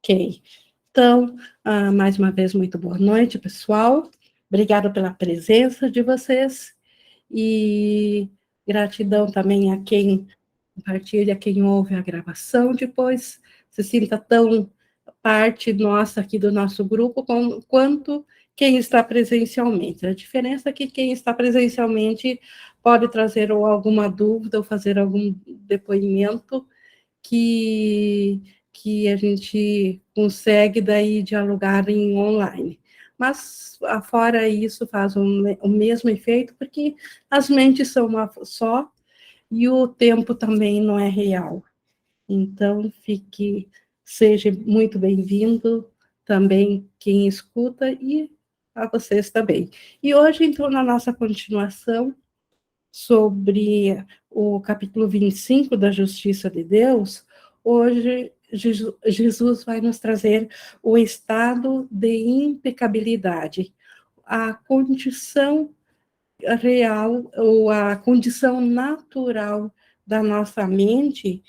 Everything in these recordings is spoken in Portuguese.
Ok. Então, mais uma vez, muito boa noite, pessoal. Obrigada pela presença de vocês e gratidão também a quem compartilha, quem ouve a gravação depois. Se sinta tão parte nossa aqui do nosso grupo quanto quem está presencialmente. A diferença é que quem está presencialmente pode trazer ou alguma dúvida ou fazer algum depoimento que a gente consegue daí dialogar em online. Mas, fora isso, faz o mesmo efeito, porque as mentes são uma só e o tempo também não é real. Então, seja muito bem-vindo também quem escuta e a vocês também. E hoje, então, na nossa continuação sobre o capítulo 25 da Justiça de Deus, hoje Jesus vai nos trazer o estado de impecabilidade, a condição real, ou a condição natural da nossa mente,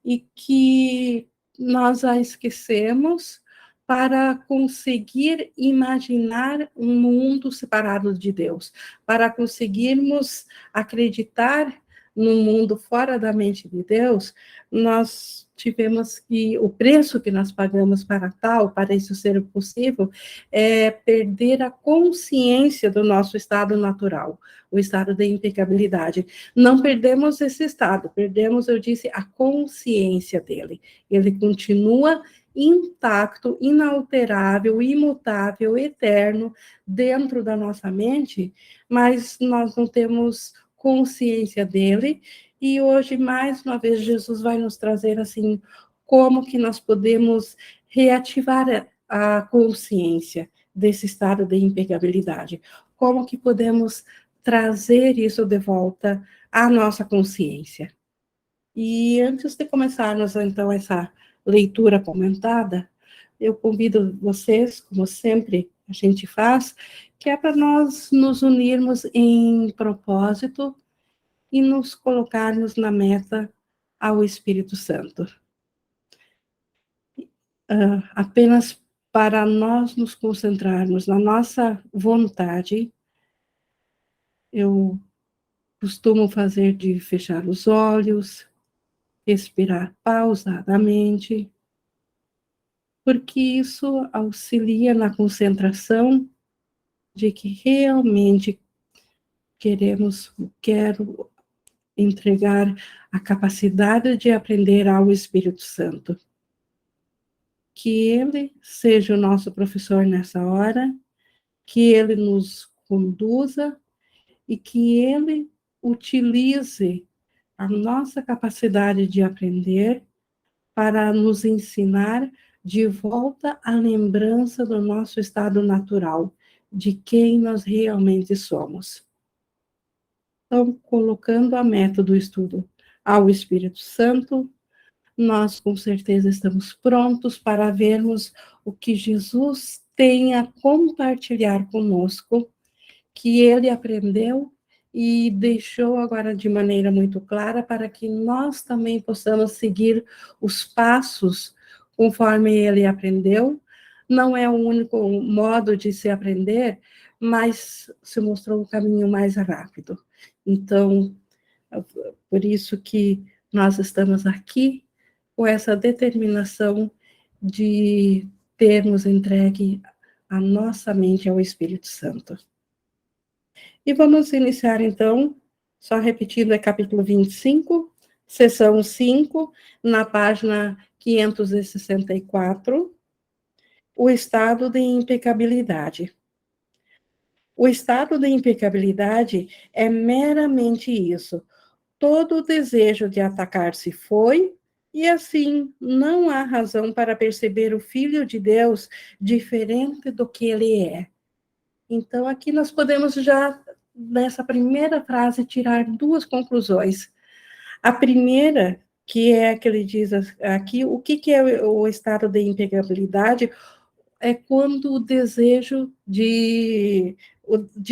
e que nós a esquecemos para conseguir imaginar um mundo separado de Deus, para conseguirmos acreditar num mundo fora da mente de Deus, nós tivemos que, o preço que nós pagamos para isso ser possível, é perder a consciência do nosso estado natural, o estado de impecabilidade. Não perdemos esse estado, perdemos, eu disse, a consciência dele. Ele continua intacto, inalterável, imutável, eterno, dentro da nossa mente, mas nós não temos consciência dele, e hoje, mais uma vez, Jesus vai nos trazer, assim, como que nós podemos reativar a consciência desse estado de impecabilidade, como que podemos trazer isso de volta à nossa consciência. E antes de começarmos, então, essa leitura comentada, eu convido vocês, como sempre a gente faz, que é para nós nos unirmos em propósito e nos colocarmos na meta ao Espírito Santo. Apenas para nós nos concentrarmos na nossa vontade, eu costumo fazer de fechar os olhos, respirar pausadamente, porque isso auxilia na concentração de que realmente quero entregar a capacidade de aprender ao Espírito Santo. Que ele seja o nosso professor nessa hora, que ele nos conduza e que ele utilize a nossa capacidade de aprender para nos ensinar de volta à lembrança do nosso estado natural, de quem nós realmente somos. Então, colocando a meta do estudo ao Espírito Santo, nós com certeza estamos prontos para vermos o que Jesus tem a compartilhar conosco, que ele aprendeu e deixou agora de maneira muito clara para que nós também possamos seguir os passos conforme ele aprendeu. Não é o único modo de se aprender, mas se mostrou um caminho mais rápido. Então, por isso que nós estamos aqui com essa determinação de termos entregue a nossa mente ao Espírito Santo. E vamos iniciar, então, só repetindo, é capítulo 25, seção 5, na página 564, o estado de impecabilidade. O estado de impecabilidade é meramente isso. Todo o desejo de atacar se foi, e assim não há razão para perceber o Filho de Deus diferente do que ele é. Então, aqui nós podemos já, nessa primeira frase, tirar duas conclusões. A primeira, que é a que ele diz aqui, o que é o estado de impecabilidade? É quando o desejo de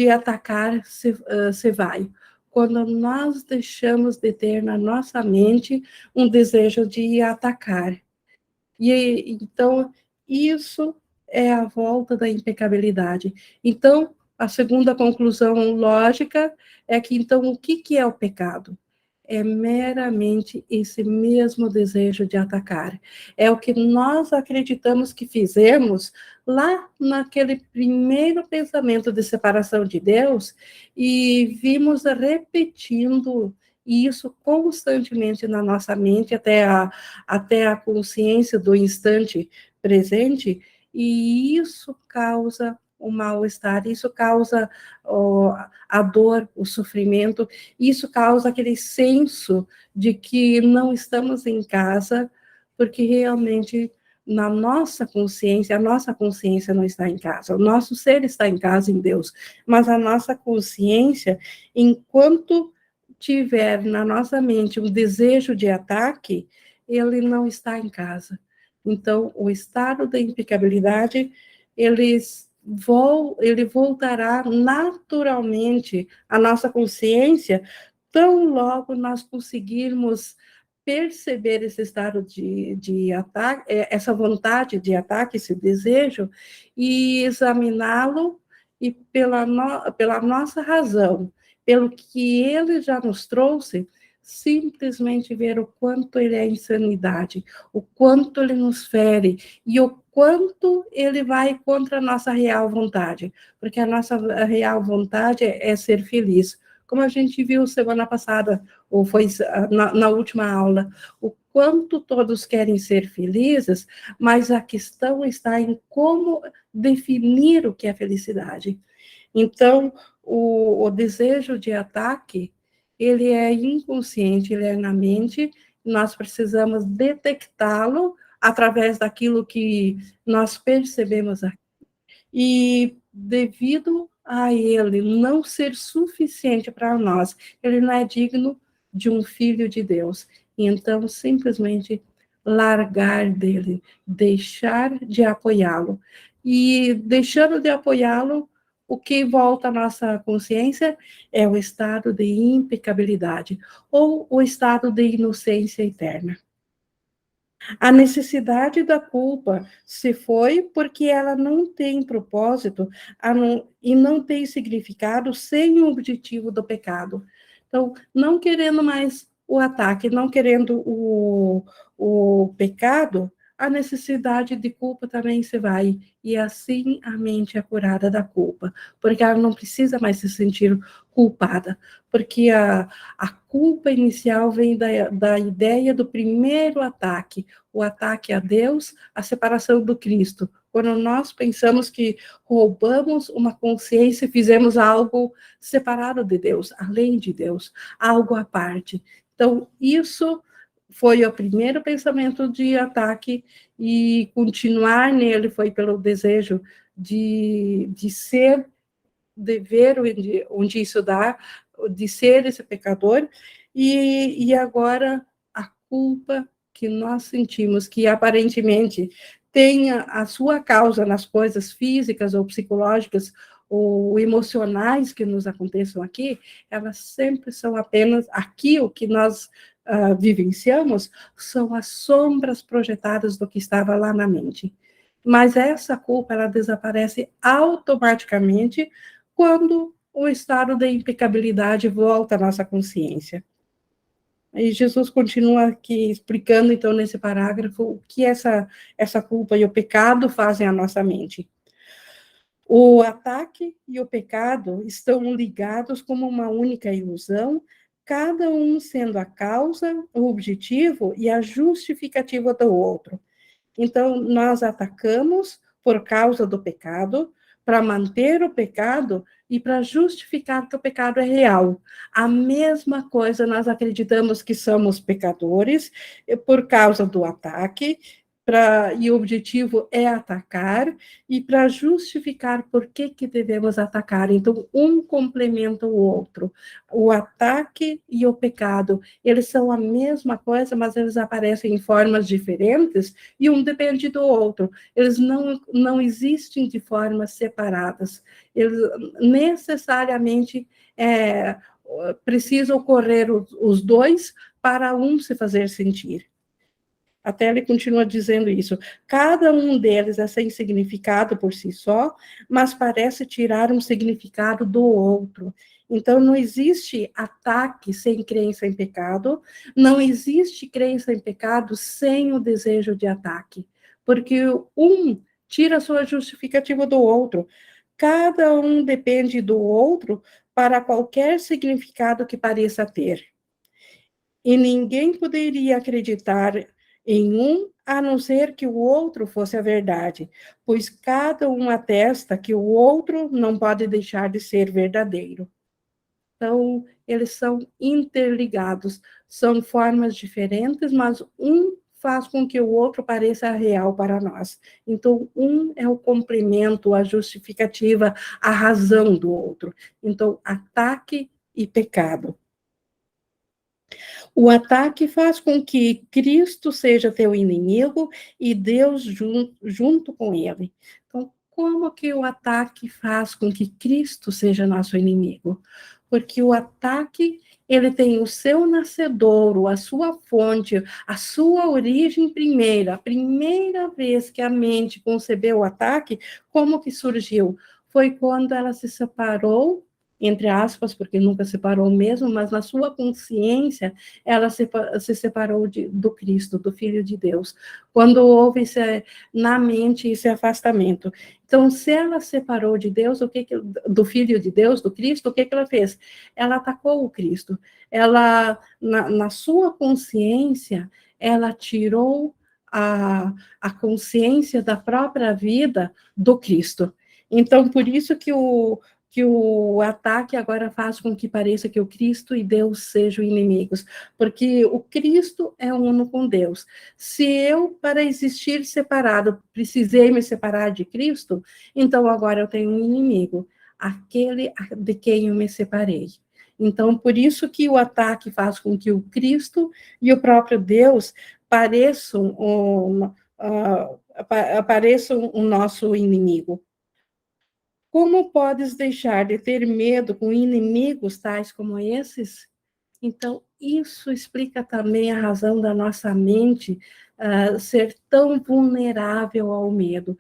atacar se vai. Quando nós deixamos de ter na nossa mente um desejo de atacar. E então, isso é a volta da impecabilidade. Então, a segunda conclusão lógica é que, então, o que é o pecado? É meramente esse mesmo desejo de atacar. É o que nós acreditamos que fizemos lá naquele primeiro pensamento de separação de Deus e vimos repetindo isso constantemente na nossa mente até a consciência do instante presente, e isso causa o mal-estar, isso causa a dor, o sofrimento, isso causa aquele senso de que não estamos em casa, porque realmente na nossa consciência, a nossa consciência não está em casa, o nosso ser está em casa em Deus, mas a nossa consciência, enquanto tiver na nossa mente um desejo de ataque, ele não está em casa. Então, o estado da impecabilidade, ele voltará naturalmente à nossa consciência, tão logo nós conseguirmos perceber esse estado de ataque, essa vontade de ataque, esse desejo, e examiná-lo, e pela nossa razão, pelo que ele já nos trouxe, simplesmente ver o quanto ele é insanidade, o quanto ele nos fere e o quanto ele vai contra a nossa real vontade, porque a nossa real vontade é ser feliz. Como a gente viu semana passada, ou foi na última aula, o quanto todos querem ser felizes, mas a questão está em como definir o que é felicidade. Então, o desejo de ataque, ele é inconsciente, ele é na mente, nós precisamos detectá-lo através daquilo que nós percebemos aqui. E devido a ele não ser suficiente para nós, ele não é digno de um filho de Deus. Então, simplesmente largar dele, deixar de apoiá-lo. E deixando de apoiá-lo, o que volta à nossa consciência é o estado de impecabilidade, ou o estado de inocência eterna. A necessidade da culpa se foi porque ela não tem propósito e não tem significado sem o objetivo do pecado. Então, não querendo mais o ataque, não querendo o pecado, a necessidade de culpa também se vai. E assim a mente é curada da culpa, porque ela não precisa mais se sentir culpada, porque a culpa inicial vem da ideia do primeiro ataque, o ataque a Deus, a separação do Cristo. Quando nós pensamos que roubamos uma consciência e fizemos algo separado de Deus, além de Deus, algo à parte. Então, isso foi o primeiro pensamento de ataque, e continuar nele foi pelo desejo de ser, de ver onde isso dá, de ser esse pecador, e agora a culpa que nós sentimos, que aparentemente tem a sua causa nas coisas físicas ou psicológicas ou emocionais que nos aconteçam aqui, elas sempre são apenas aqui o que nós vivenciamos, são as sombras projetadas do que estava lá na mente. Mas essa culpa, ela desaparece automaticamente quando o estado de impecabilidade volta à nossa consciência. E Jesus continua aqui explicando, então, nesse parágrafo, o que essa culpa e o pecado fazem à nossa mente. O ataque e o pecado estão ligados como uma única ilusão, cada um sendo a causa, o objetivo e a justificativa do outro. Então, nós atacamos por causa do pecado, para manter o pecado e para justificar que o pecado é real. A mesma coisa, nós acreditamos que somos pecadores por causa do ataque, e o objetivo é atacar, e para justificar por que devemos atacar. Então, um complementa o outro. O ataque e o pecado, eles são a mesma coisa, mas eles aparecem em formas diferentes, e um depende do outro. Eles não existem de formas separadas. Eles necessariamente precisam ocorrer os dois para um se fazer sentir. Até ele continua dizendo isso. Cada um deles é sem significado por si só, mas parece tirar um significado do outro. Então, não existe ataque sem crença em pecado, não existe crença em pecado sem o desejo de ataque, porque um tira a sua justificativa do outro. Cada um depende do outro para qualquer significado que pareça ter. E ninguém poderia acreditar em um a não ser que o outro fosse a verdade, pois cada um atesta que o outro não pode deixar de ser verdadeiro. Então, eles são interligados, são formas diferentes, mas um faz com que o outro pareça real para nós. Então, um é o complemento, a justificativa, a razão do outro. Então, ataque e pecado. O ataque faz com que Cristo seja teu inimigo e Deus junto com ele. Então, como que o ataque faz com que Cristo seja nosso inimigo? Porque o ataque, ele tem o seu nascedouro, a sua fonte, a sua origem primeira. A primeira vez que a mente concebeu o ataque, como que surgiu? Foi quando ela se separou, entre aspas, porque nunca separou mesmo, mas na sua consciência, ela se separou do Cristo, do Filho de Deus. Quando houve na mente esse afastamento. Então, se ela separou de Deus, do Filho de Deus, do Cristo, o que ela fez? Ela atacou o Cristo. Ela, na sua consciência, ela tirou a consciência da própria vida do Cristo. Então, por isso que o ataque agora faz com que pareça que o Cristo e Deus sejam inimigos, porque o Cristo é uno com Deus. Se eu, para existir separado, precisei me separar de Cristo, então agora eu tenho um inimigo, aquele de quem eu me separei. Então, por isso que o ataque faz com que o Cristo e o próprio Deus pareçam o nosso inimigo. Como podes deixar de ter medo com inimigos tais como esses? Então, isso explica também a razão da nossa mente ser tão vulnerável ao medo.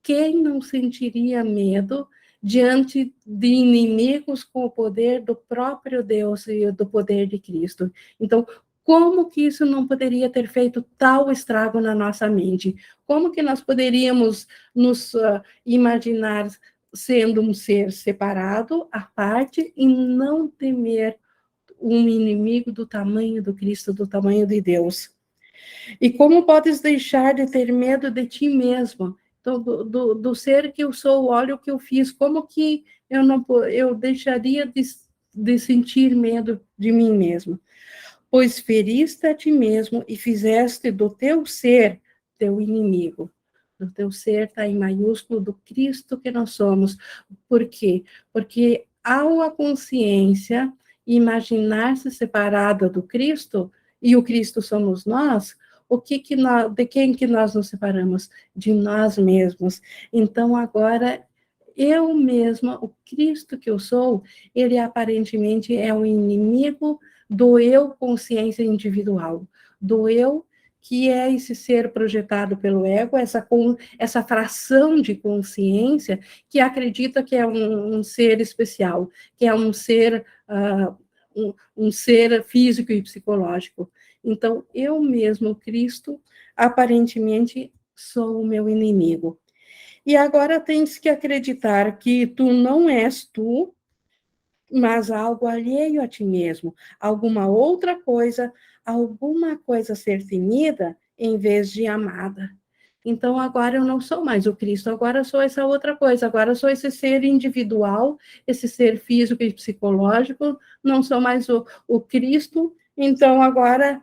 Quem não sentiria medo diante de inimigos com o poder do próprio Deus e do poder de Cristo? Então, como que isso não poderia ter feito tal estrago na nossa mente? Como que nós poderíamos nos imaginar sendo um ser separado, à parte, e não temer um inimigo do tamanho do Cristo, do tamanho de Deus? E como podes deixar de ter medo de ti mesmo? Então, do ser que eu sou, olha o que eu fiz, como que eu deixaria de sentir medo de mim mesmo? Pois feriste a ti mesmo e fizeste do teu ser teu inimigo. Do teu ser está em maiúsculo, do Cristo que nós somos. Por quê? Porque ao a consciência imaginar-se separada do Cristo, e o Cristo somos nós, de quem que nós nos separamos? De nós mesmos. Então, agora, eu mesma, o Cristo que eu sou, ele aparentemente é um inimigo do eu consciência individual, do eu que é esse ser projetado pelo ego, essa fração de consciência que acredita que é um ser especial, que é um ser, um ser físico e psicológico. Então, eu mesmo, Cristo, aparentemente sou o meu inimigo. E agora tens que acreditar que tu não és tu, mas algo alheio a ti mesmo, alguma coisa a ser temida em vez de amada. Então, agora eu não sou mais o Cristo, agora eu sou essa outra coisa, agora eu sou esse ser individual, esse ser físico e psicológico, não sou mais o Cristo, então agora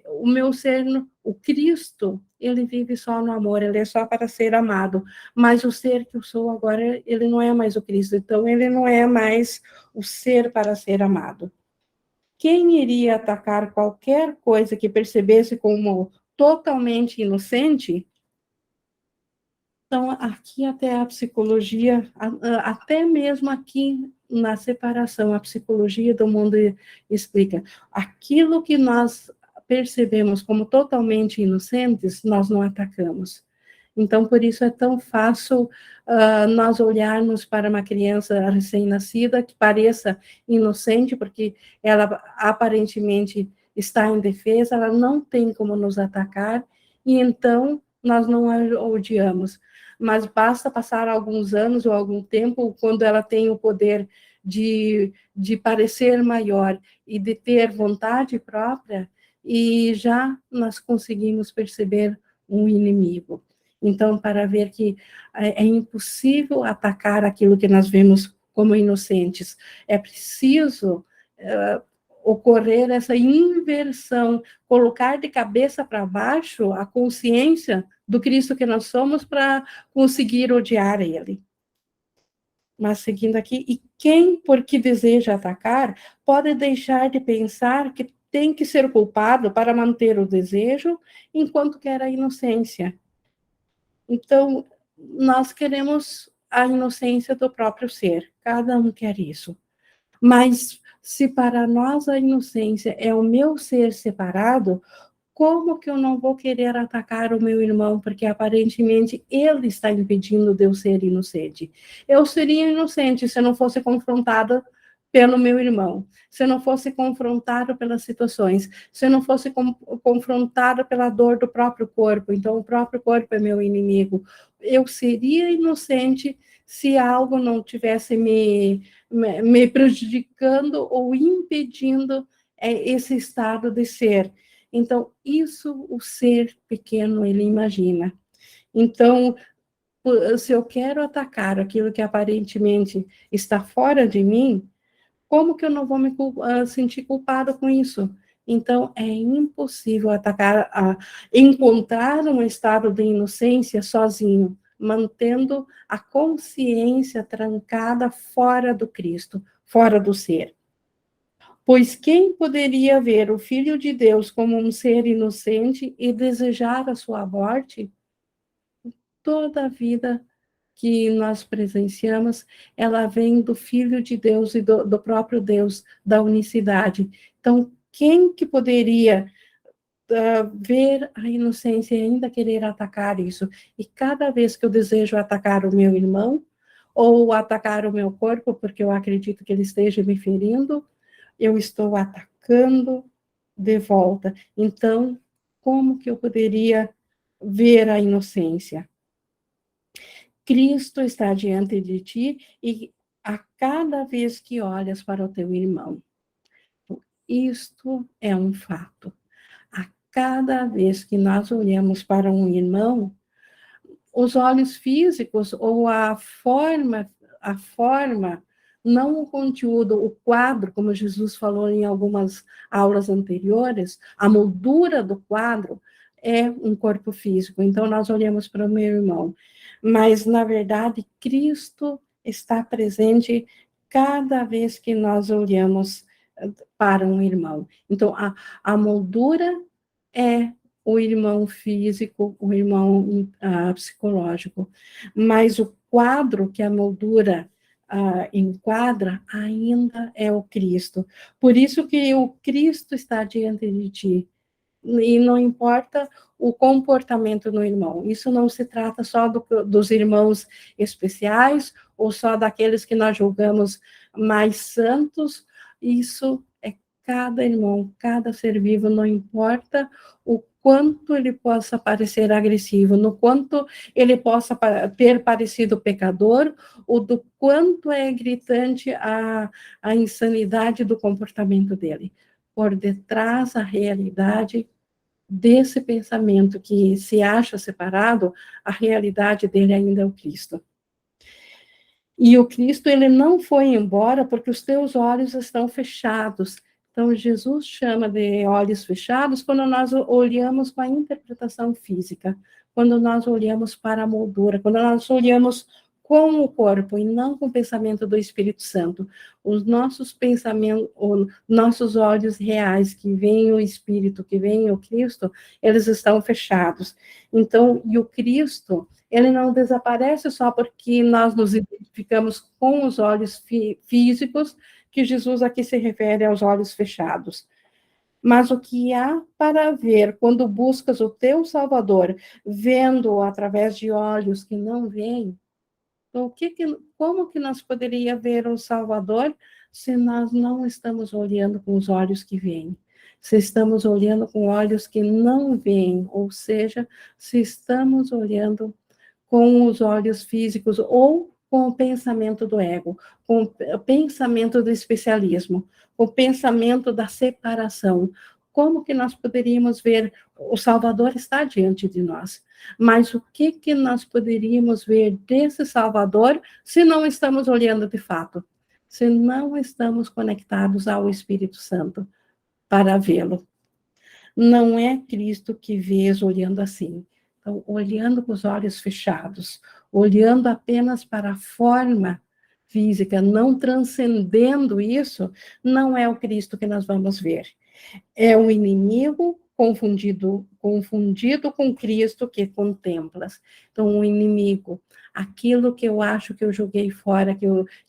o meu ser, o Cristo, ele vive só no amor, ele é só para ser amado, mas o ser que eu sou agora, ele não é mais o Cristo, então ele não é mais o ser para ser amado. Quem iria atacar qualquer coisa que percebesse como totalmente inocente? Então, aqui até a psicologia, até mesmo aqui na separação, a psicologia do mundo explica aquilo que nós percebemos como totalmente inocentes, nós não atacamos. Então, por isso é tão fácil nós olharmos para uma criança recém-nascida que pareça inocente, porque ela aparentemente está indefesa, ela não tem como nos atacar, e então nós não a odiamos. Mas basta passar alguns anos ou algum tempo, quando ela tem o poder de parecer maior e de ter vontade própria, e já nós conseguimos perceber um inimigo. Então, para ver que é impossível atacar aquilo que nós vemos como inocentes, é preciso ocorrer essa inversão, colocar de cabeça para baixo a consciência do Cristo que nós somos para conseguir odiar ele. Mas seguindo aqui, e quem, porque deseja atacar, pode deixar de pensar que tem que ser culpado para manter o desejo, enquanto quer a inocência. Então, nós queremos a inocência do próprio ser, cada um quer isso. Mas, se para nós a inocência é o meu ser separado, como que eu não vou querer atacar o meu irmão, porque aparentemente ele está impedindo de eu ser inocente? Eu seria inocente se eu não fosse confrontada pelo meu irmão, se eu não fosse confrontada pelas situações, se eu não fosse confrontada pela dor do próprio corpo, então o próprio corpo é meu inimigo. Eu seria inocente se algo não tivesse me prejudicando ou impedindo esse estado de ser. Então, isso o ser pequeno, ele imagina. Então, se eu quero atacar aquilo que aparentemente está fora de mim, como que eu não vou me sentir culpado com isso? Então, é impossível atacar, encontrar um estado de inocência sozinho, mantendo a consciência trancada fora do Cristo, fora do ser. Pois quem poderia ver o Filho de Deus como um ser inocente e desejar a sua morte? Toda a vida que nós presenciamos, ela vem do Filho de Deus e do próprio Deus, da unicidade. Então, quem que poderia ver a inocência e ainda querer atacar isso? E cada vez que eu desejo atacar o meu irmão, ou atacar o meu corpo, porque eu acredito que ele esteja me ferindo, eu estou atacando de volta. Então, como que eu poderia ver a inocência? Cristo está diante de ti e a cada vez que olhas para o teu irmão. Isto é um fato. A cada vez que nós olhamos para um irmão, os olhos físicos ou a forma, não o conteúdo, o quadro, como Jesus falou em algumas aulas anteriores, a moldura do quadro é um corpo físico. Então, nós olhamos para o meu irmão. Mas, na verdade, Cristo está presente cada vez que nós olhamos para um irmão. Então, a moldura é o irmão físico, o irmão psicológico, mas o quadro que a moldura enquadra ainda é o Cristo. Por isso que o Cristo está diante de ti. E não importa o comportamento do irmão. Isso não se trata só dos irmãos especiais ou só daqueles que nós julgamos mais santos. Isso é cada irmão, cada ser vivo, não importa o quanto ele possa parecer agressivo, no quanto ele possa ter parecido pecador, ou do quanto é gritante a insanidade do comportamento dele. Por detrás a realidade desse pensamento que se acha separado, a realidade dele ainda é o Cristo. E o Cristo, ele não foi embora porque os teus olhos estão fechados. Então, Jesus chama de olhos fechados quando nós olhamos com a interpretação física, quando nós olhamos para a moldura, quando nós olhamos com o corpo e não com o pensamento do Espírito Santo. Os nossos pensamentos, os nossos olhos reais, que veem o Espírito, que veem o Cristo, eles estão fechados. Então, e o Cristo, ele não desaparece só porque nós nos identificamos com os olhos físicos, que Jesus aqui se refere aos olhos fechados. Mas o que há para ver quando buscas o teu Salvador, vendo-o através de olhos que não veem? Então, como que nós poderíamos ver o Salvador se nós não estamos olhando com os olhos que veem? Se estamos olhando com olhos que não veem, ou seja, se estamos olhando com os olhos físicos ou com o pensamento do ego, com o pensamento do especialismo, com o pensamento da separação. Como que nós poderíamos ver o Salvador está diante de nós? Mas o que que nós poderíamos ver desse Salvador se não estamos olhando de fato? Se não estamos conectados ao Espírito Santo para vê-lo. Não é Cristo que vês olhando assim. Então, olhando com os olhos fechados, olhando apenas para a forma física, não transcendendo isso, não é o Cristo que nós vamos ver. É o inimigo confundido com Cristo que contemplas. Então, o inimigo, aquilo que eu acho que eu joguei fora,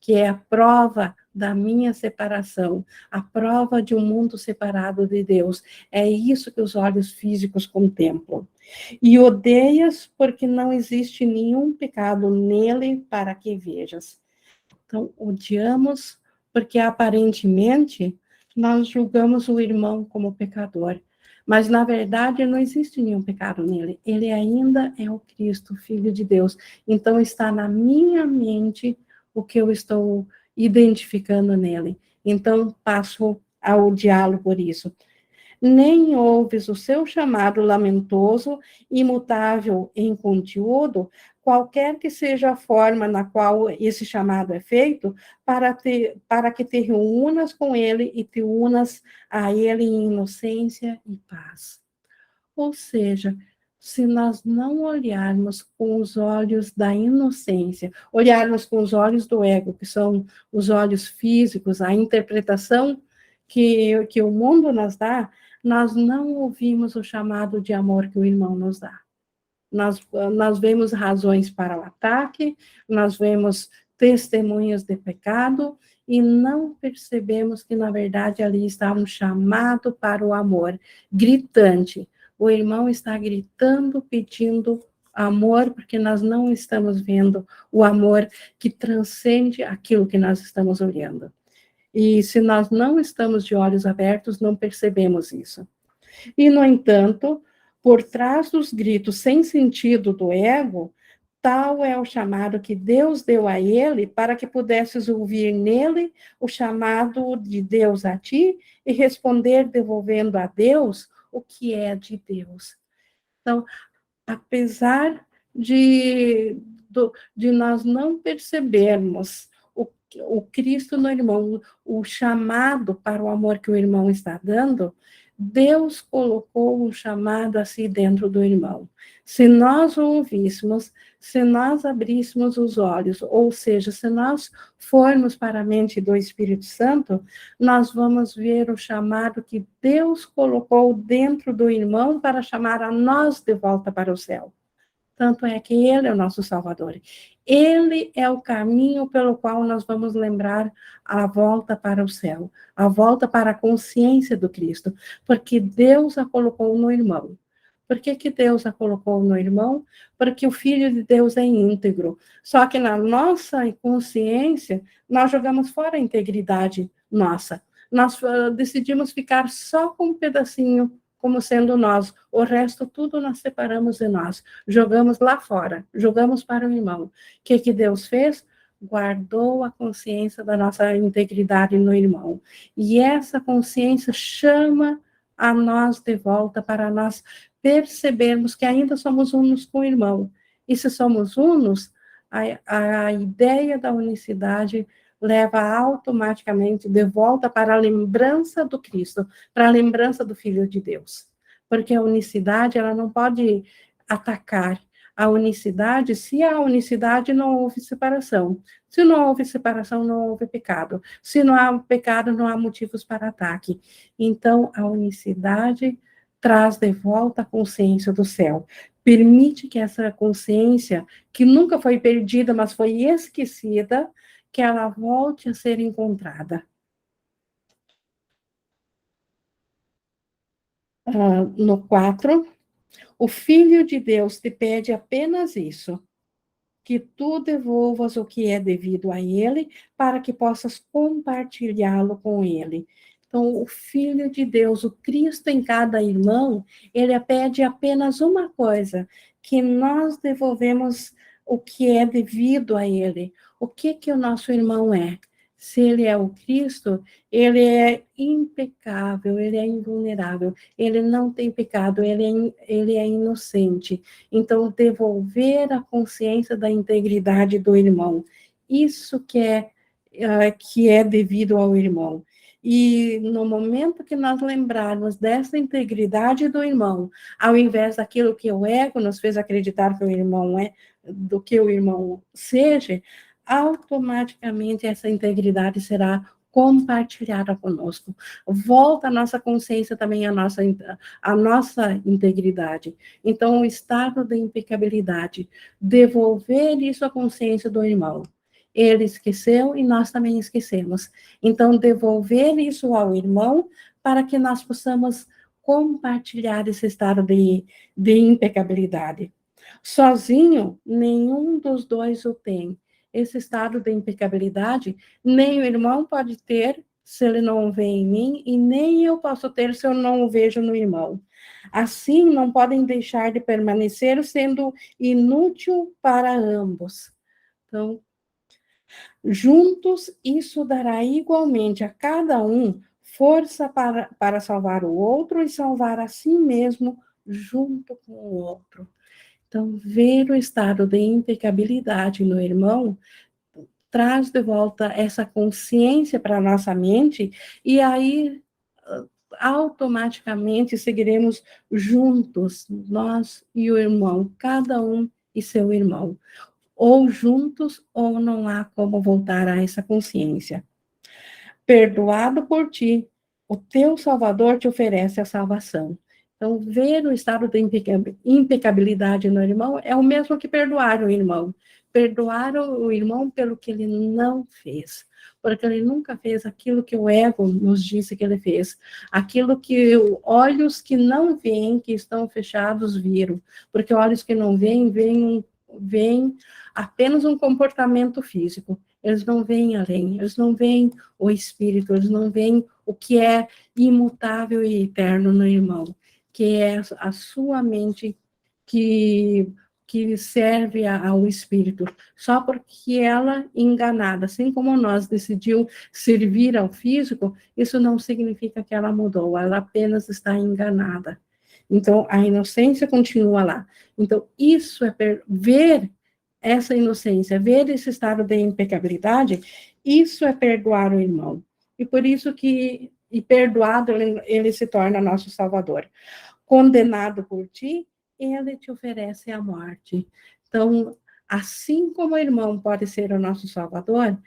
que é a prova da minha separação, a prova de um mundo separado de Deus, é isso que os olhos físicos contemplam. E odeias porque não existe nenhum pecado nele para que vejas. Então, odiamos porque aparentemente nós julgamos o irmão como pecador, mas na verdade não existe nenhum pecado nele. Ele ainda é o Cristo, Filho de Deus. Então está na minha mente o que eu estou identificando nele. Então passo a odiá-lo por isso. Nem ouves o seu chamado lamentoso, imutável em conteúdo, qualquer que seja a forma na qual esse chamado é feito, para que te reúnas com ele e te unas a ele em inocência e paz. Ou seja, se nós não olharmos com os olhos da inocência, olharmos com os olhos do ego, que são os olhos físicos, a interpretação que o mundo nos dá, nós não ouvimos o chamado de amor que o irmão nos dá. Nós vemos razões para o ataque, nós vemos testemunhas de pecado e não percebemos que, na verdade, ali está um chamado para o amor, gritante. O irmão está gritando, pedindo amor, porque nós não estamos vendo o amor que transcende aquilo que nós estamos olhando. E se nós não estamos de olhos abertos, não percebemos isso. E, no entanto, por trás dos gritos sem sentido do ego, tal é o chamado que Deus deu a ele para que pudesses ouvir nele o chamado de Deus a ti e responder devolvendo a Deus o que é de Deus. Então, apesar de nós não percebermos o Cristo no irmão, o chamado para o amor que o irmão está dando, Deus colocou um chamado assim dentro do irmão. Se nós o ouvíssemos, se nós abríssemos os olhos, ou seja, se nós formos para a mente do Espírito Santo, nós vamos ver o chamado que Deus colocou dentro do irmão para chamar a nós de volta para o céu. Tanto é que Ele é o nosso Salvador. Ele é o caminho pelo qual nós vamos lembrar a volta para o céu, a volta para a consciência do Cristo, porque Deus a colocou no irmão. Por que, que Deus a colocou no irmão? Porque o Filho de Deus é íntegro. Só que na nossa consciência, nós jogamos fora a integridade nossa. Nós decidimos ficar só com um pedacinho como sendo nós. O resto, tudo nós separamos de nós. Jogamos lá fora, jogamos para o irmão. O que Deus fez? Guardou a consciência da nossa integridade no irmão. E essa consciência chama a nós de volta para nós percebermos que ainda somos unos com o irmão. E se somos unos, a ideia da unicidade leva automaticamente de volta para a lembrança do Cristo, para a lembrança do Filho de Deus. Porque a unicidade, ela não pode atacar. A unicidade, se há unicidade, não houve separação. Se não houve separação, não houve pecado. Se não há pecado, não há motivos para ataque. Então, a unicidade traz de volta a consciência do céu. Permite que essa consciência, que nunca foi perdida, mas foi esquecida, que ela volte a ser encontrada. No 4, o Filho de Deus te pede apenas isso, que tu devolvas o que é devido a ele, para que possas compartilhá-lo com ele. Então, o Filho de Deus, o Cristo em cada irmão, ele pede apenas uma coisa, que nós devolvemos o que é devido a ele. O que o nosso irmão é? Se ele é o Cristo, ele é impecável, ele é invulnerável, ele não tem pecado, ele é inocente. Então, devolver a consciência da integridade do irmão. Isso que é devido ao irmão. E no momento que nós lembrarmos dessa integridade do irmão, ao invés daquilo que o ego nos fez acreditar que o irmão é, do que o irmão seja, automaticamente essa integridade será compartilhada conosco. Volta a nossa consciência também a nossa integridade. Então, o estado de impecabilidade, devolver isso à consciência do irmão. Ele esqueceu e nós também esquecemos. Então, devolver isso ao irmão para que nós possamos compartilhar esse estado de impecabilidade. Sozinho, nenhum dos dois o tem. Esse estado de impecabilidade, nem o irmão pode ter se ele não vê em mim, e nem eu posso ter se eu não o vejo no irmão. Assim, não podem deixar de permanecer sendo inútil para ambos. Então, juntos, isso dará igualmente a cada um força para salvar o outro e salvar a si mesmo junto com o outro. Então, ver o estado de impecabilidade no irmão traz de volta essa consciência para a nossa mente, e aí automaticamente seguiremos juntos, nós e o irmão, cada um e seu irmão. Ou juntos, ou não há como voltar a essa consciência. Perdoado por ti, o teu Salvador te oferece a salvação. Então, ver o estado de impecabilidade no irmão é o mesmo que perdoar o irmão. Perdoar o irmão pelo que ele não fez, porque ele nunca fez aquilo que o ego nos disse que ele fez, aquilo que olhos que não veem, que estão fechados, viram, porque olhos que não veem, veem apenas um comportamento físico, eles não veem além, eles não veem o espírito, eles não veem o que é imutável e eterno no irmão, que é a sua mente que serve ao espírito, só porque ela, enganada, assim como nós, decidiu servir ao físico, isso não significa que ela mudou, ela apenas está enganada. Então, a inocência continua lá. Então, isso é ver essa inocência, ver esse estado de impecabilidade, isso é perdoar o irmão. E por isso que, e perdoado, ele se torna nosso Salvador. Condenado por ti, ele te oferece a morte. Então, assim como o irmão pode ser o nosso Salvador,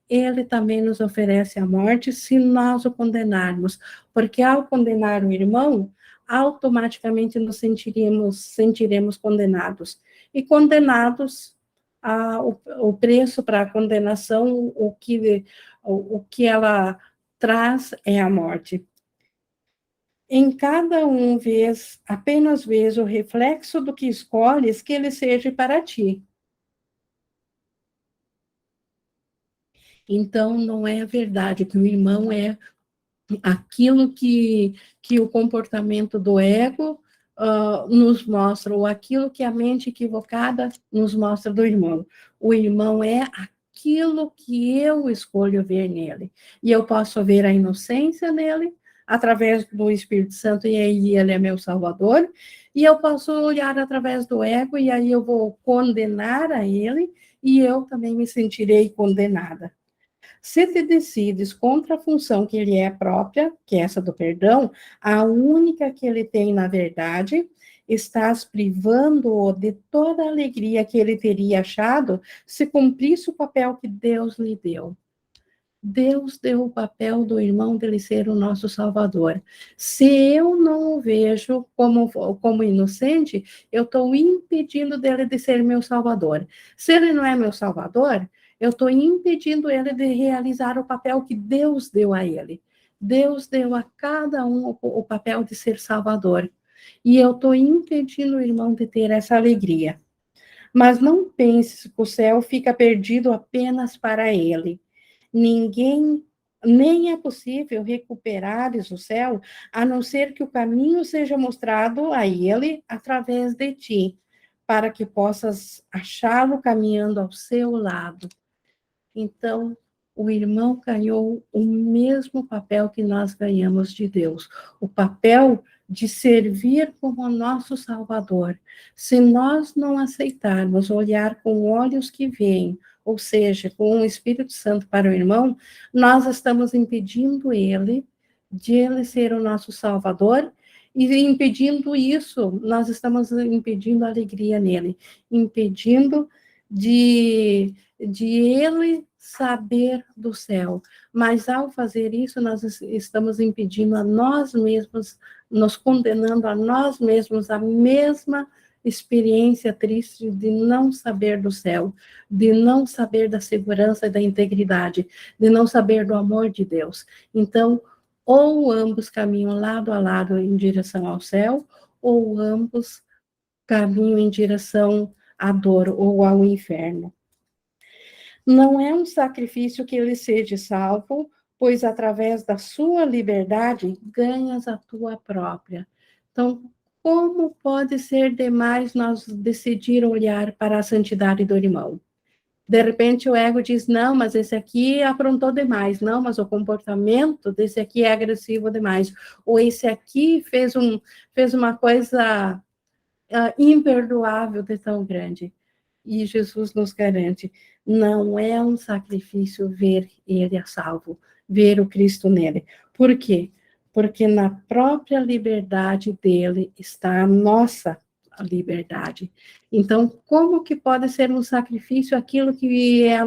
ele também nos oferece a morte se nós o condenarmos, porque ao condenar o irmão, automaticamente nos sentiremos condenados. E condenados, o preço para a condenação, o que ela traz é a morte. Em cada um apenas vês o reflexo do que escolhes que ele seja para ti. Então, não é verdade que o irmão é aquilo que o comportamento do ego nos mostra, ou aquilo que a mente equivocada nos mostra do irmão. O irmão é aquilo que eu escolho ver nele. E eu posso ver a inocência nele, através do Espírito Santo, e aí ele é meu Salvador, e eu posso olhar através do ego, e aí eu vou condenar a ele, e eu também me sentirei condenada. Se te decides contra a função que lhe é própria, que é essa do perdão, a única que ele tem na verdade, estás privando-o de toda a alegria que ele teria achado se cumprisse o papel que Deus lhe deu. Deus deu o papel do irmão dele ser o nosso Salvador. Se eu não o vejo como inocente, eu estou impedindo dele de ser meu Salvador. Se ele não é meu Salvador, eu estou impedindo ele de realizar o papel que Deus deu a ele. Deus deu a cada um o papel de ser salvador. E eu estou impedindo o irmão de ter essa alegria. Mas não pense que o céu fica perdido apenas para ele. Ninguém, nem é possível recuperares o céu, a não ser que o caminho seja mostrado a ele através de ti, para que possas achá-lo caminhando ao seu lado. Então, o irmão ganhou o mesmo papel que nós ganhamos de Deus, o papel de servir como nosso Salvador. Se nós não aceitarmos olhar com olhos que veem, ou seja, com o Espírito Santo para o irmão, nós estamos impedindo ele de ele ser o nosso Salvador, e impedindo isso, nós estamos impedindo a alegria nele, impedindo de ele saber do céu. Mas ao fazer isso, nós estamos impedindo a nós mesmos, nos condenando a nós mesmos a mesma experiência triste de não saber do céu, de não saber da segurança e da integridade, de não saber do amor de Deus. Então, ou ambos caminham lado a lado em direção ao céu, ou ambos caminham em direção à dor ou ao inferno. Não é um sacrifício que ele seja salvo, pois através da sua liberdade ganhas a tua própria. Então, como pode ser demais nós decidir olhar para a santidade do irmão? De repente o ego diz, não, mas esse aqui aprontou demais, não, mas o comportamento desse aqui é agressivo demais, ou esse aqui fez uma coisa imperdoável de tão grande. E Jesus nos garante, não é um sacrifício ver ele a salvo, ver o Cristo nele. Por quê? Porque na própria liberdade dele está a nossa liberdade. Então, como que pode ser um sacrifício aquilo que é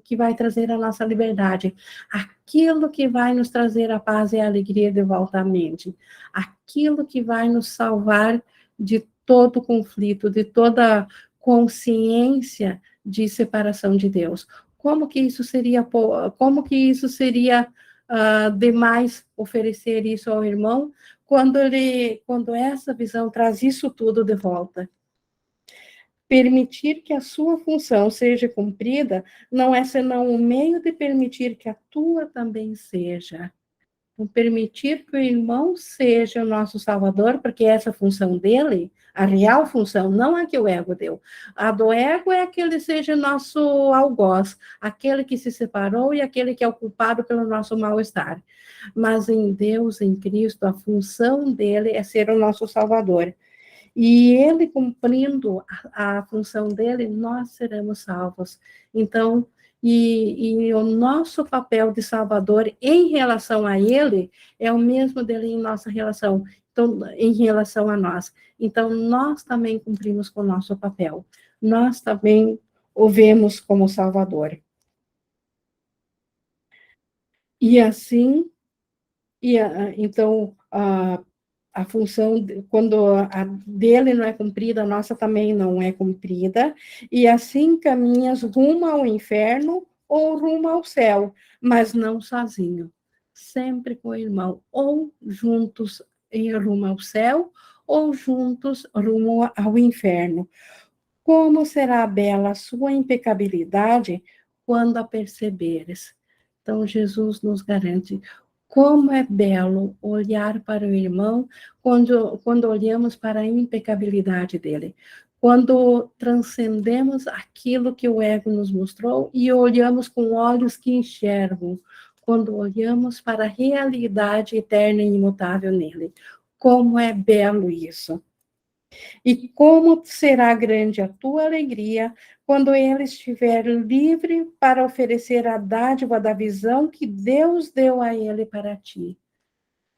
que vai trazer a nossa liberdade? Aquilo que vai nos trazer a paz e a alegria de volta à mente. Aquilo que vai nos salvar de todo conflito, de toda consciência de separação de Deus. Como que isso seria demais oferecer isso ao irmão quando essa visão traz isso tudo de volta? Permitir que a sua função seja cumprida não é senão um meio de permitir que a tua também seja. Permitir que o irmão seja o nosso salvador, porque essa função dele, a real função, não a que o ego deu. A do ego é que ele seja nosso algoz, aquele que se separou e aquele que é o culpado pelo nosso mal-estar. Mas em Deus, em Cristo, a função dele é ser o nosso salvador. E ele cumprindo a função dele, nós seremos salvos. Então, e o nosso papel de salvador em relação a ele é o mesmo dele em nossa relação, então, em relação a nós. Então, nós também cumprimos com o nosso papel. Nós também o vemos como salvador. E assim, então, a função, quando a dele não é cumprida, a nossa também não é cumprida, e assim caminhas rumo ao inferno ou rumo ao céu, mas não sozinho, sempre com o irmão, ou juntos em rumo ao céu, ou juntos rumo ao inferno. Como será bela a sua impecabilidade quando a perceberes? Então, Jesus nos garante como é belo olhar para o irmão quando olhamos para a impecabilidade dele. Quando transcendemos aquilo que o ego nos mostrou e olhamos com olhos que enxergam. Quando olhamos para a realidade eterna e imutável nele. Como é belo isso! E como será grande a tua alegria quando ele estiver livre para oferecer a dádiva da visão que Deus deu a ele para ti.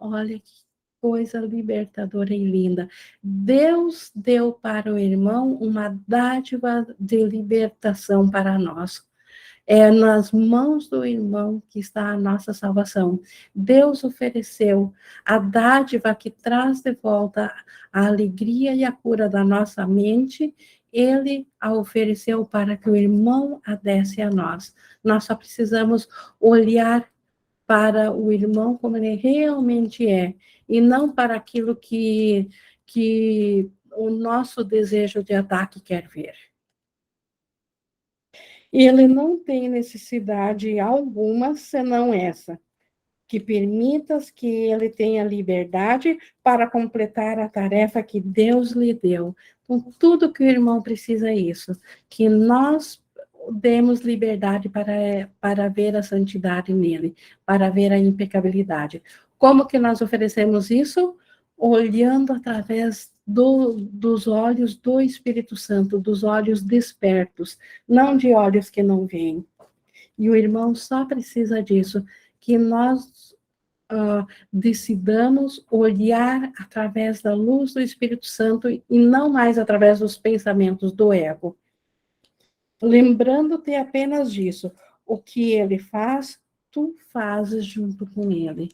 Olha que coisa libertadora e linda. Deus deu para o irmão uma dádiva de libertação para nós. É nas mãos do irmão que está a nossa salvação. Deus ofereceu a dádiva que traz de volta a alegria e a cura da nossa mente, ele a ofereceu para que o irmão a desse a nós. Nós só precisamos olhar para o irmão como ele realmente é, e não para aquilo que o nosso desejo de ataque quer ver. Ele não tem necessidade alguma, senão essa, que permitas que ele tenha liberdade para completar a tarefa que Deus lhe deu. Então, tudo que o irmão precisa é isso, que nós demos liberdade para ver a santidade nele, para ver a impecabilidade. Como que nós oferecemos isso? Olhando através dos olhos do Espírito Santo, dos olhos despertos, não de olhos que não veem. E o irmão só precisa disso, que nós decidamos olhar através da luz do Espírito Santo e não mais através dos pensamentos do ego. Lembrando-te apenas disso, o que ele faz, tu fazes junto com ele.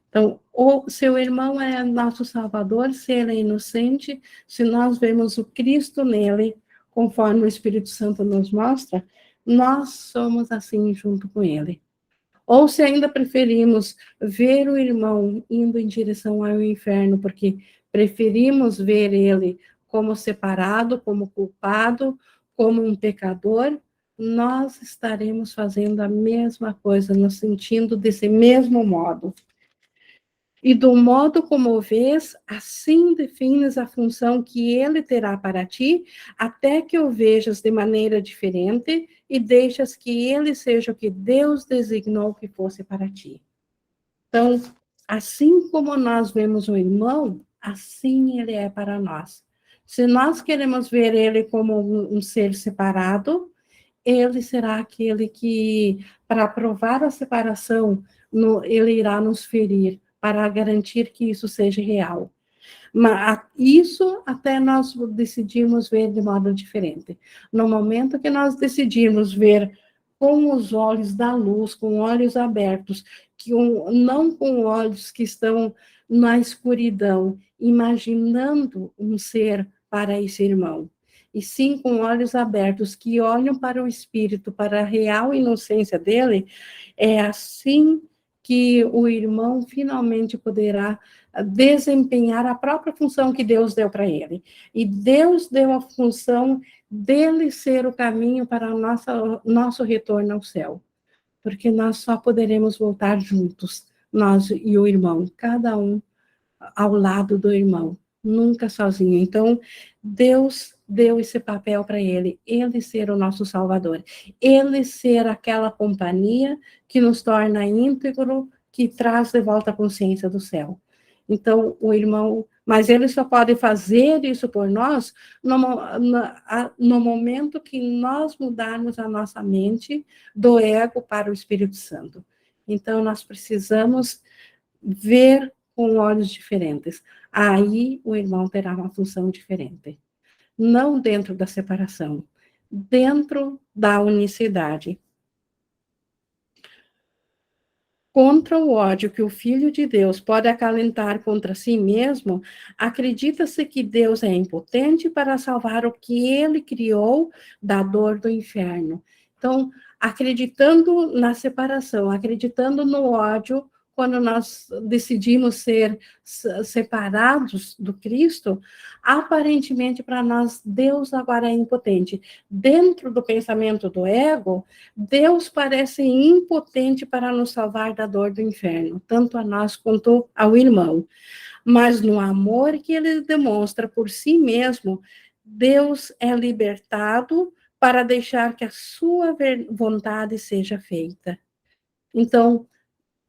Então, o seu irmão é nosso Salvador, se ele é inocente, se nós vemos o Cristo nele, conforme o Espírito Santo nos mostra, nós somos assim junto com ele. Ou se ainda preferimos ver o irmão indo em direção ao inferno, porque preferimos ver ele como separado, como culpado, como um pecador, nós estaremos fazendo a mesma coisa, nos sentindo desse mesmo modo. E do modo como vês, assim defines a função que ele terá para ti, até que o vejas de maneira diferente e deixas que ele seja o que Deus designou que fosse para ti. Então, assim como nós vemos o irmão, assim ele é para nós. Se nós queremos ver ele como um ser separado, ele será aquele que, para provar a separação, ele irá nos ferir, para garantir que isso seja real. Mas isso até nós decidimos ver de modo diferente. No momento que nós decidimos ver com os olhos da luz, com olhos abertos, não com olhos que estão na escuridão, imaginando um ser para esse irmão, e sim com olhos abertos que olham para o espírito, para a real inocência dele, é assim que o irmão finalmente poderá desempenhar a própria função que Deus deu para ele. E Deus deu a função dele ser o caminho para o nosso retorno ao céu. Porque nós só poderemos voltar juntos, nós e o irmão, cada um ao lado do irmão, nunca sozinho. Então, Deus deu esse papel para ele ser o nosso Salvador, ele ser aquela companhia que nos torna íntegro, que traz de volta a consciência do céu. Então, o irmão, mas ele só pode fazer isso por nós no momento que nós mudarmos a nossa mente do ego para o Espírito Santo. Então, nós precisamos ver com olhos diferentes. Aí o irmão terá uma função diferente. Não dentro da separação, dentro da unicidade. Contra o ódio que o Filho de Deus pode acalentar contra si mesmo, acredita-se que Deus é impotente para salvar o que ele criou da dor do inferno. Então, acreditando na separação, acreditando no ódio, quando nós decidimos ser separados do Cristo, aparentemente para nós Deus agora é impotente. Dentro do pensamento do ego, Deus parece impotente para nos salvar da dor do inferno, tanto a nós quanto ao irmão. Mas no amor que ele demonstra por si mesmo, Deus é libertado para deixar que a sua vontade seja feita. Então,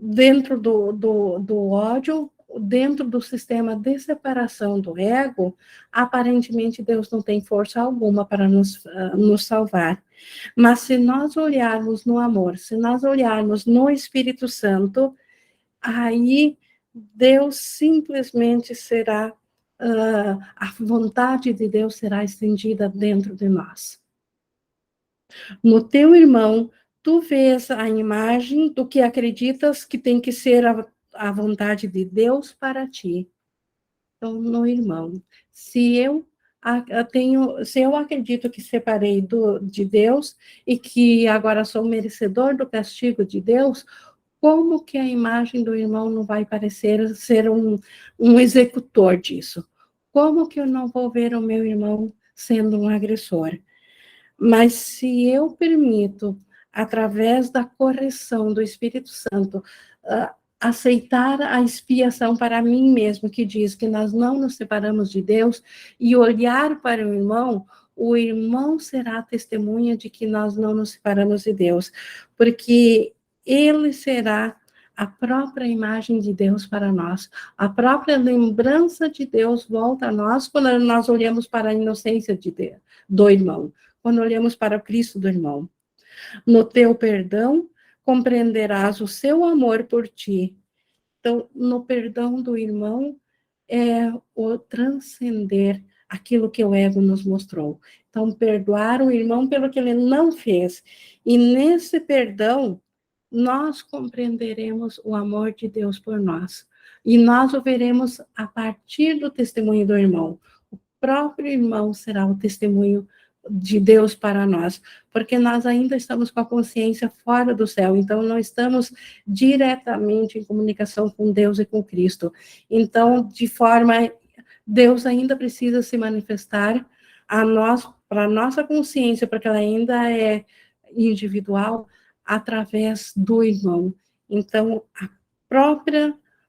dentro do ódio, dentro do sistema de separação do ego, aparentemente Deus não tem força alguma para nos salvar. Mas se nós olharmos no amor, se nós olharmos no Espírito Santo, aí Deus simplesmente será, a vontade de Deus será estendida dentro de nós. No teu irmão, tu vês a imagem do que acreditas que tem que ser a vontade de Deus para ti. Então, no irmão, se eu acredito que separei de Deus e que agora sou merecedor do castigo de Deus, como que a imagem do irmão não vai parecer ser um executor disso? Como que eu não vou ver o meu irmão sendo um agressor? Mas se eu permito, através da correção do Espírito Santo, aceitar a expiação para mim mesmo, que diz que nós não nos separamos de Deus, e olhar para o irmão será testemunha de que nós não nos separamos de Deus, porque ele será a própria imagem de Deus para nós, a própria lembrança de Deus volta a nós quando nós olhamos para a inocência de Deus, do irmão, quando olhamos para o Cristo do irmão. No teu perdão, compreenderás o seu amor por ti. Então, no perdão do irmão, é o transcender aquilo que o ego nos mostrou. Então, perdoar o irmão pelo que ele não fez. E nesse perdão, nós compreenderemos o amor de Deus por nós. E nós o veremos a partir do testemunho do irmão. O próprio irmão será o testemunho de Deus para nós, porque nós ainda estamos com a consciência fora do céu, então não estamos diretamente em comunicação com Deus e com Cristo. Então, Deus ainda precisa se manifestar a nós, para a nossa consciência, porque ela ainda é individual, através do irmão. Então,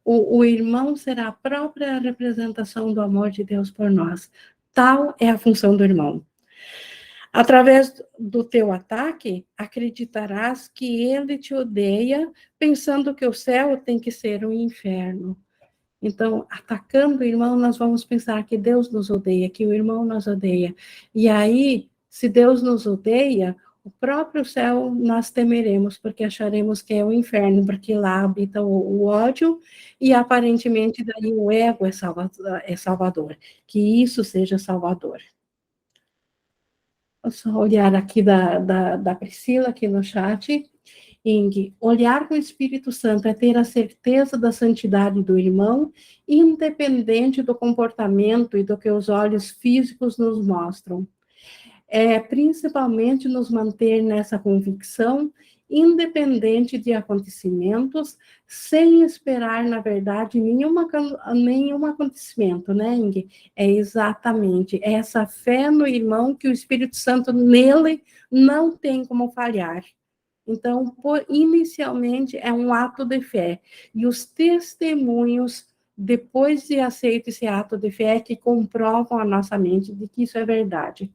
o irmão será a própria representação do amor de Deus por nós. Tal é a função do irmão. Através do teu ataque, acreditarás que ele te odeia, pensando que o céu tem que ser um inferno. Então, atacando o irmão, nós vamos pensar que Deus nos odeia, que o irmão nos odeia. E aí, se Deus nos odeia, o próprio céu nós temeremos, porque acharemos que é o inferno, porque lá habita o ódio, e aparentemente daí o ego é salvador. Que isso seja salvador. Vou só olhar aqui da Priscila, aqui no chat. Ing, olhar com o Espírito Santo é ter a certeza da santidade do irmão, independente do comportamento e do que os olhos físicos nos mostram. É principalmente nos manter nessa convicção, independente de acontecimentos, sem esperar, na verdade, nenhum acontecimento, né, Ing? É exatamente essa fé no irmão que o Espírito Santo nele não tem como falhar. Então, inicialmente, é um ato de fé. E os testemunhos, depois de aceito esse ato de fé, que comprovam a nossa mente de que isso é verdade.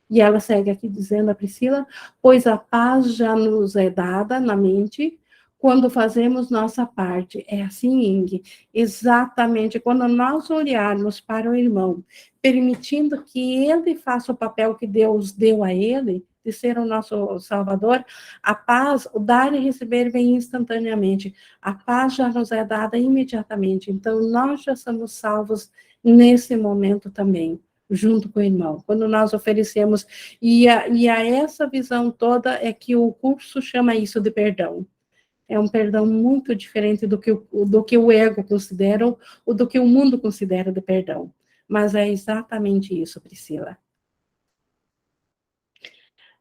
E ela segue aqui dizendo, a Priscila, pois a paz já nos é dada na mente quando fazemos nossa parte. É assim, Ing, exatamente, quando nós olharmos para o irmão, permitindo que ele faça o papel que Deus deu a ele, de ser o nosso Salvador, a paz, o dar e receber vem instantaneamente. A paz já nos é dada imediatamente. Então, nós já somos salvos nesse momento também, junto com o irmão. Quando nós oferecemos, e a essa visão toda é que o curso chama isso de perdão. É um perdão muito diferente do que o ego considera, ou do que o mundo considera de perdão. Mas é exatamente isso, Priscila.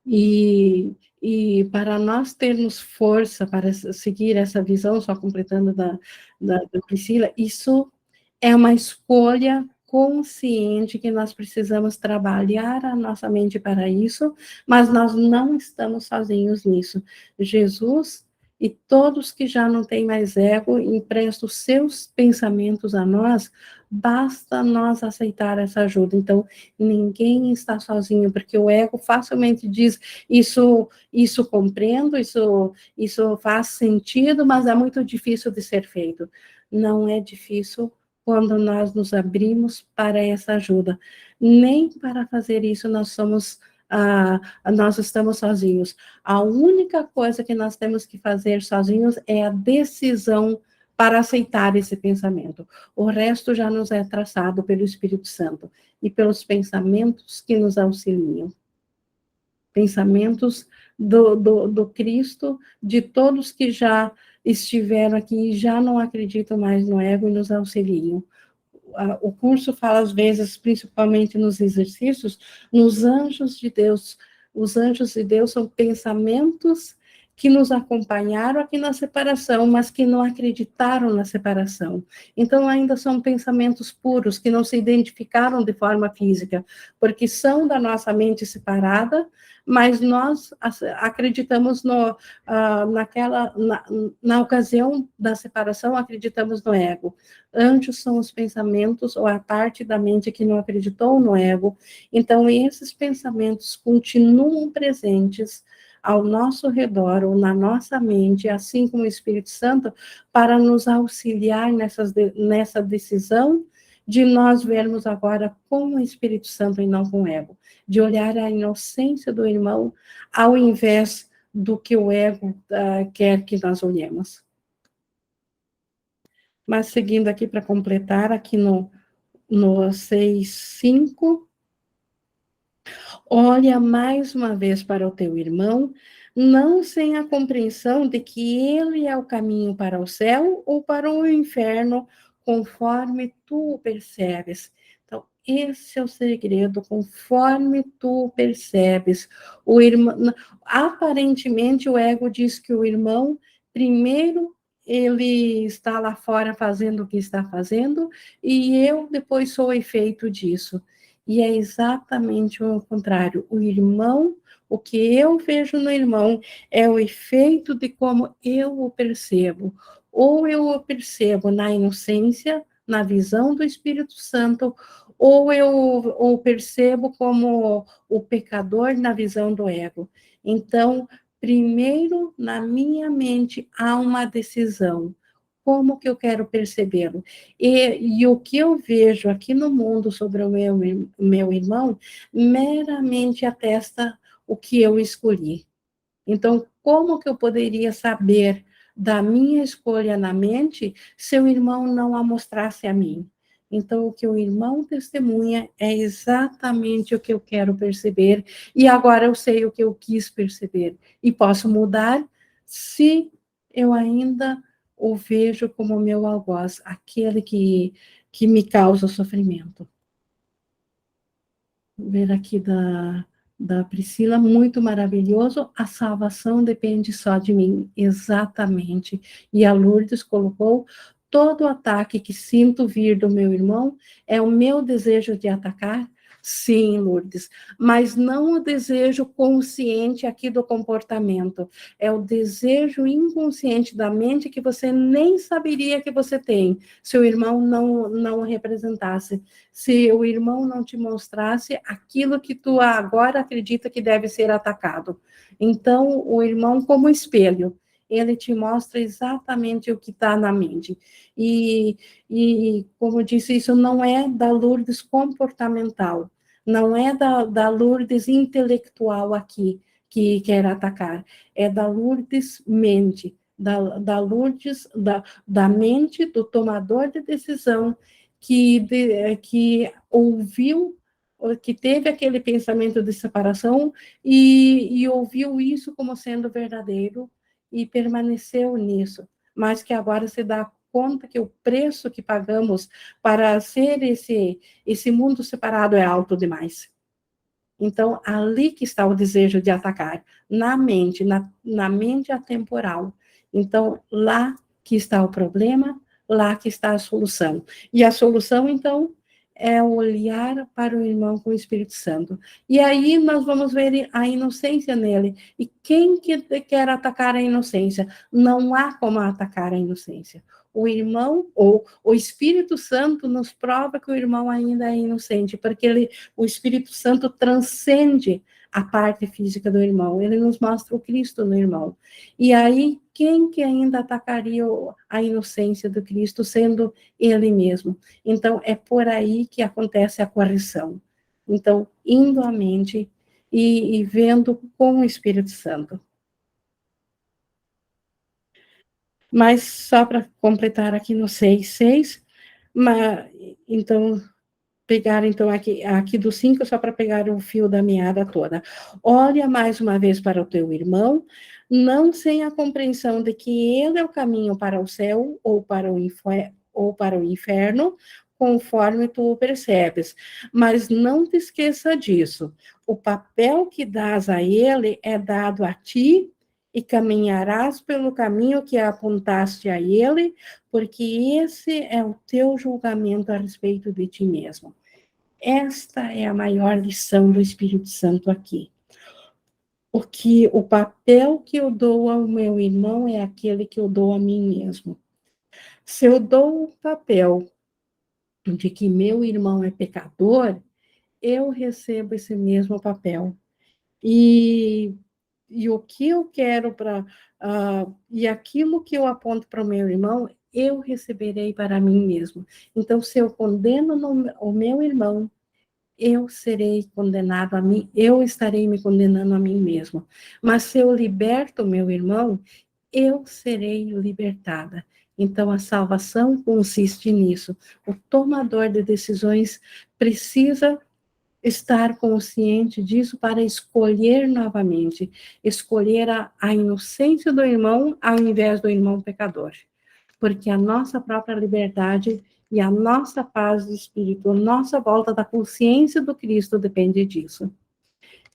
E para nós termos força para seguir essa visão, só completando da Priscila, isso é uma escolha consciente que nós precisamos trabalhar a nossa mente para isso, mas nós não estamos sozinhos nisso. Jesus e todos que já não têm mais ego emprestam os seus pensamentos a nós, basta nós aceitar essa ajuda. Então, ninguém está sozinho, porque o ego facilmente diz, isso compreendo, isso faz sentido, mas é muito difícil de ser feito. Não é difícil quando nós nos abrimos para essa ajuda. Nem para fazer isso nós estamos sozinhos. A única coisa que nós temos que fazer sozinhos é a decisão para aceitar esse pensamento. O resto já nos é traçado pelo Espírito Santo e pelos pensamentos que nos auxiliam. Pensamentos do Cristo, de todos que já estiveram aqui e já não acreditam mais no ego e nos auxiliam. O curso fala, às vezes, principalmente nos exercícios, nos anjos de Deus. Os anjos de Deus são pensamentos que nos acompanharam aqui na separação, mas que não acreditaram na separação. Então, ainda são pensamentos puros, que não se identificaram de forma física, porque são da nossa mente separada, mas nós acreditamos na ocasião da separação, acreditamos no ego. Anjos são os pensamentos, ou a parte da mente que não acreditou no ego. Então, esses pensamentos continuam presentes ao nosso redor ou na nossa mente, assim como o Espírito Santo, para nos auxiliar nessa decisão de nós vermos agora com o Espírito Santo e não com o ego, de olhar a inocência do irmão ao invés do que o ego quer que nós olhemos. Mas seguindo aqui para completar, aqui no 6.5, olha mais uma vez para o teu irmão, não sem a compreensão de que ele é o caminho para o céu ou para o inferno, conforme tu o percebes. Então, esse é o segredo, conforme tu percebes. O irmão, aparentemente, o ego diz que o irmão, primeiro, ele está lá fora fazendo o que está fazendo, e eu depois sou efeito disso. E é exatamente o contrário. O irmão, o que eu vejo no irmão é o efeito de como eu o percebo. Ou eu o percebo na inocência, na visão do Espírito Santo, ou eu o percebo como o pecador na visão do ego. Então, primeiro, na minha mente, há uma decisão. Como que eu quero percebê-lo? E o que eu vejo aqui no mundo sobre o meu irmão, meramente atesta o que eu escolhi. Então, como que eu poderia saber da minha escolha na mente se o irmão não a mostrasse a mim? Então, o que o irmão testemunha é exatamente o que eu quero perceber, e agora eu sei o que eu quis perceber, e posso mudar se eu ainda o vejo como meu algoz, aquele que me causa sofrimento. Vou ver aqui da Priscila, muito maravilhoso, a salvação depende só de mim, exatamente. E a Lourdes colocou, todo ataque que sinto vir do meu irmão é o meu desejo de atacar? Sim, Lourdes, mas não o desejo consciente aqui do comportamento, é o desejo inconsciente da mente que você nem saberia que você tem, se o irmão não o representasse, se o irmão não te mostrasse aquilo que tu agora acredita que deve ser atacado. Então, o irmão como espelho, ele te mostra exatamente o que está na mente. E, como eu disse, isso não é da Lourdes comportamental, não é da Lourdes intelectual aqui, que quer atacar, é da Lourdes mente, da Lourdes, da mente do tomador de decisão, que ouviu, que teve aquele pensamento de separação e ouviu isso como sendo verdadeiro e permaneceu nisso, mas que agora se dá conta que o preço que pagamos para ser esse mundo separado é alto demais. Então, ali que está o desejo de atacar, na mente, na mente atemporal. Então, lá que está o problema, lá que está a solução. E a solução, então, é olhar para o irmão com o Espírito Santo. E aí nós vamos ver a inocência nele. E quem que quer atacar a inocência? Não há como atacar a inocência. O irmão, ou o Espírito Santo, nos prova que o irmão ainda é inocente, porque o Espírito Santo transcende a parte física do irmão, ele nos mostra o Cristo no irmão. E aí, quem que ainda atacaria a inocência do Cristo, sendo ele mesmo? Então, é por aí que acontece a correção. Então, indo à mente e vendo com o Espírito Santo. Mas só para completar aqui no 6.6, então, pegar então aqui do 5, só para pegar o fio da meada toda. Olha mais uma vez para o teu irmão, não sem a compreensão de que ele é o caminho para o céu ou para o inferno, conforme tu o percebes. Mas não te esqueça disso. O papel que dás a ele é dado a ti e caminharás pelo caminho que apontaste a ele, porque esse é o teu julgamento a respeito de ti mesmo. Esta é a maior lição do Espírito Santo aqui. O papel que eu dou ao meu irmão é aquele que eu dou a mim mesmo. Se eu dou o papel de que meu irmão é pecador, eu recebo esse mesmo papel. E, e o que eu quero para. E aquilo que eu aponto para o meu irmão, eu receberei para mim mesmo. Então, se eu condeno o meu irmão, eu serei condenado a mim, eu estarei me condenando a mim mesmo. Mas se eu liberto o meu irmão, eu serei libertada. Então, a salvação consiste nisso. O tomador de decisões precisa estar consciente disso para escolher novamente, escolher a inocência do irmão ao invés do irmão pecador. Porque a nossa própria liberdade e a nossa paz de espírito, a nossa volta da consciência do Cristo depende disso.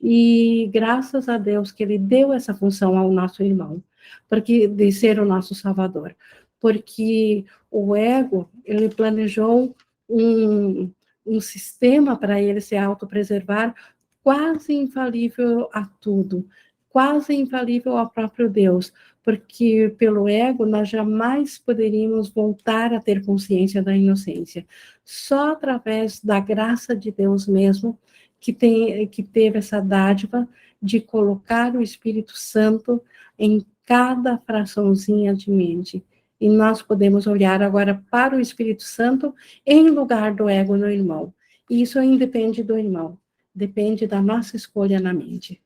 E graças a Deus que ele deu essa função ao nosso irmão, porque de ser o nosso salvador. Porque o ego, ele planejou um sistema para ele se autopreservar quase infalível a tudo, quase infalível ao próprio Deus, porque pelo ego nós jamais poderíamos voltar a ter consciência da inocência. Só através da graça de Deus mesmo que teve essa dádiva de colocar o Espírito Santo em cada fraçãozinha de mente. E nós podemos olhar agora para o Espírito Santo em lugar do ego no irmão. E isso independe do irmão, depende da nossa escolha na mente.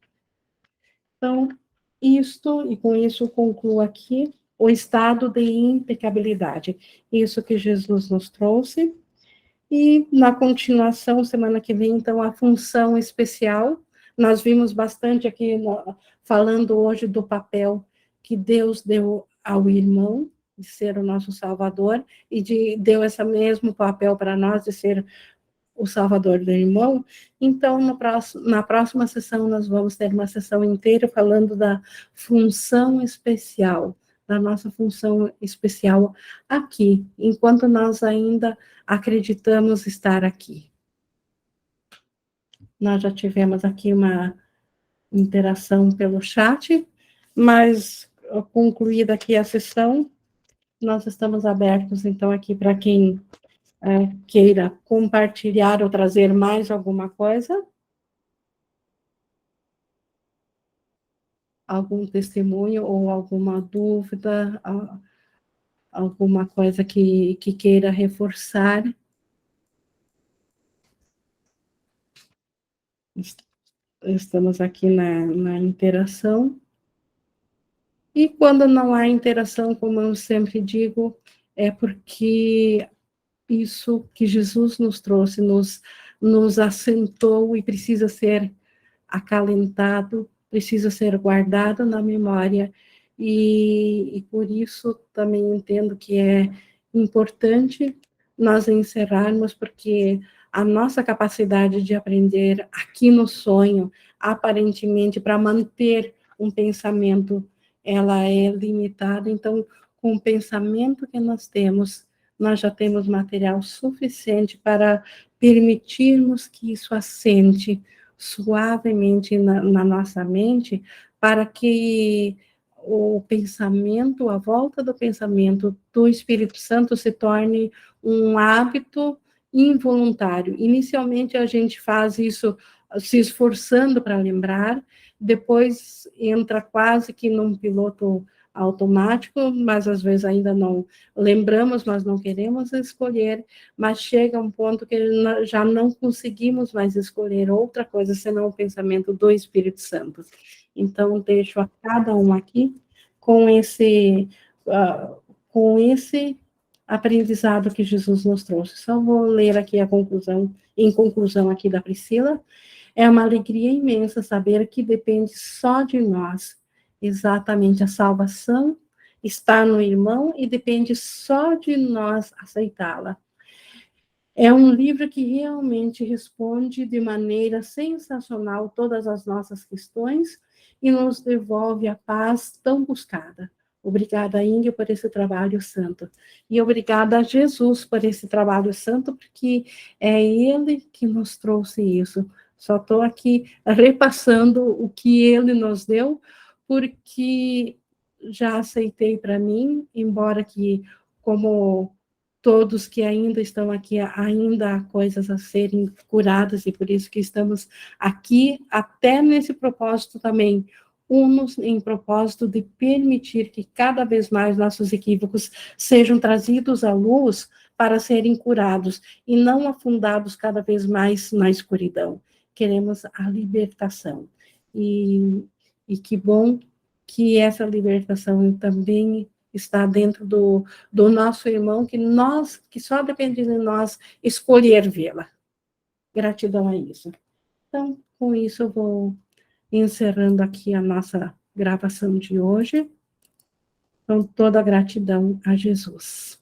Então, e com isso concluo aqui o estado de impecabilidade. Isso que Jesus nos trouxe. E na continuação, semana que vem, então, a função especial. Nós vimos bastante aqui, falando hoje do papel que Deus deu ao irmão, de ser o nosso Salvador, e deu esse mesmo papel para nós, de ser o Salvador do irmão. Então, na próxima sessão, nós vamos ter uma sessão inteira falando da função especial, da nossa função especial aqui, enquanto nós ainda acreditamos estar aqui. Nós já tivemos aqui uma interação pelo chat, mas concluída aqui a sessão, nós estamos abertos, então, aqui para quem queira compartilhar ou trazer mais alguma coisa. Algum testemunho ou alguma dúvida, alguma coisa que queira reforçar. Estamos aqui na interação. E quando não há interação, como eu sempre digo, é porque isso que Jesus nos trouxe, nos assentou e precisa ser acalentado, precisa ser guardado na memória, e por isso também entendo que é importante nós encerrarmos, porque a nossa capacidade de aprender aqui no sonho, aparentemente, para manter um pensamento, ela é limitada. Então, com o pensamento que nós temos, nós já temos material suficiente para permitirmos que isso assente suavemente na nossa mente, para que o pensamento, a volta do pensamento do Espírito Santo se torne um hábito involuntário. Inicialmente a gente faz isso se esforçando para lembrar, depois entra quase que num piloto automático, mas às vezes ainda não lembramos, mas não queremos escolher, mas chega um ponto que já não conseguimos mais escolher outra coisa senão o pensamento do Espírito Santo. Então, deixo a cada um aqui com esse aprendizado que Jesus nos trouxe. Só vou ler aqui a conclusão, em conclusão aqui da Priscila. É uma alegria imensa saber que depende só de nós. Exatamente, a salvação está no irmão e depende só de nós aceitá-la. É um livro que realmente responde de maneira sensacional todas as nossas questões e nos devolve a paz tão buscada. Obrigada, Índia, por esse trabalho santo. E obrigada a Jesus por esse trabalho santo, porque é Ele que nos trouxe isso. Só estou aqui repassando o que Ele nos deu, porque já aceitei para mim, embora que, como todos que ainda estão aqui, ainda há coisas a serem curadas, e por isso que estamos aqui, até nesse propósito também, unos em propósito de permitir que cada vez mais nossos equívocos sejam trazidos à luz para serem curados, e não afundados cada vez mais na escuridão. Queremos a libertação. E que bom que essa libertação também está dentro do nosso irmão, que só depende de nós escolher vê-la. Gratidão a isso. Então, com isso, eu vou encerrando aqui a nossa gravação de hoje. Com toda a gratidão a Jesus.